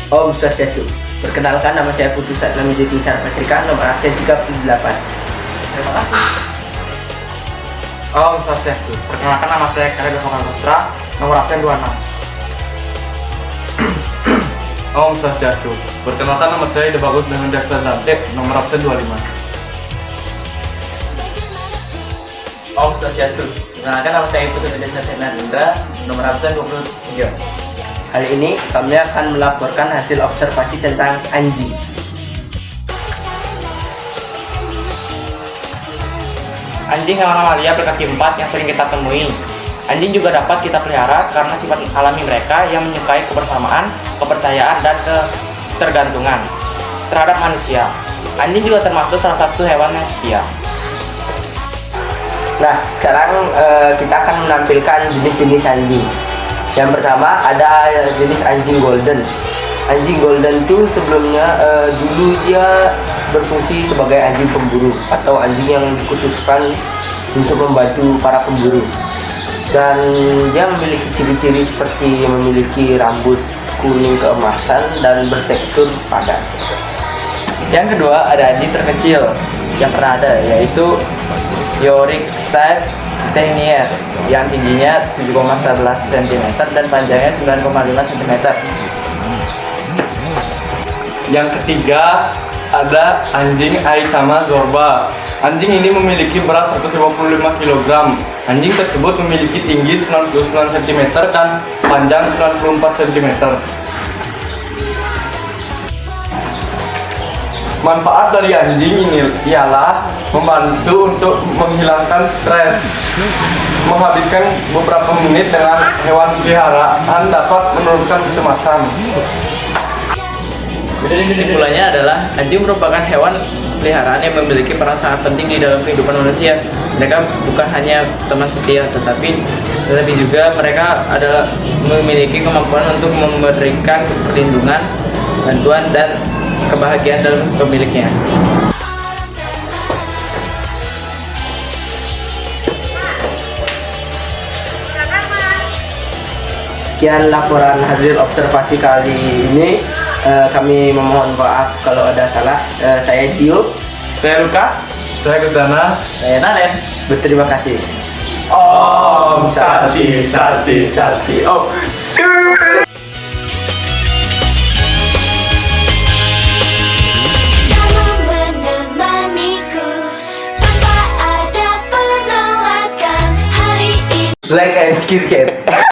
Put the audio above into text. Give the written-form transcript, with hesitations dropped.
Om Swastiastu. Perkenalkan, nama saya Putu Satnam Jati Sarpatrika, nomor absen 38. Terima kasih. Om Swastiastu. Perkenalkan, nama saya Karya Dharma Putra, nomor absen 26. Om Swastiastu. Perkenalkan, nama saya Debagus dengan Jaksa Dante, nomor absen 25. Om Swastiastu. Perkenalkan, nama saya Putu Desa Fernandra, nomor absen 23. Kali ini kami akan melaporkan hasil observasi tentang anjing. Anjing hewan mamalia berkaki 4 yang sering kita temui. Anjing juga dapat kita pelihara karena sifat alami mereka yang menyukai kebersamaan, kepercayaan, dan ketergantungan terhadap manusia. Anjing juga termasuk salah satu hewan yang setia. Nah, sekarang kita akan menampilkan jenis-jenis anjing. Yang pertama ada jenis anjing golden. Anjing golden itu sebelumnya dulu dia berfungsi sebagai anjing pemburu atau anjing yang dikhususkan untuk membantu para pemburu. Dan dia memiliki ciri-ciri seperti memiliki rambut kuning keemasan dan bertekstur padat. Yang kedua ada anjing terkecil yang pernah ada, yaitu Yorick Stripe Terrier yang tingginya 7,11 cm dan panjangnya 9,5 cm. Yang ketiga ada anjing Aitsama Zorba. Anjing ini memiliki berat 155 kg. Anjing tersebut memiliki tinggi 99 cm dan panjang 94 cm. Manfaat dari anjing ini ialah membantu untuk menghilangkan stres. Menghabiskan beberapa menit dengan hewan peliharaan dapat menurunkan kecemasan. Jadi kesimpulannya adalah anjing merupakan hewan peliharaan yang memiliki peran sangat penting di dalam kehidupan manusia. Mereka bukan hanya teman setia, tetapi juga mereka adalah memiliki kemampuan untuk memberikan perlindungan, bantuan, dan kebahagiaan dalam pemiliknya. Sekian laporan hasil observasi kali ini. Kami memohon maaf kalau ada salah. Saya Dio. Saya Lukas. Saya Gusdana. Saya Naden. Berterima kasih. Om Sati Sati Sati. Oh. Kamu menemaniku tanpa ada penolakan hari ini. Like and skincare.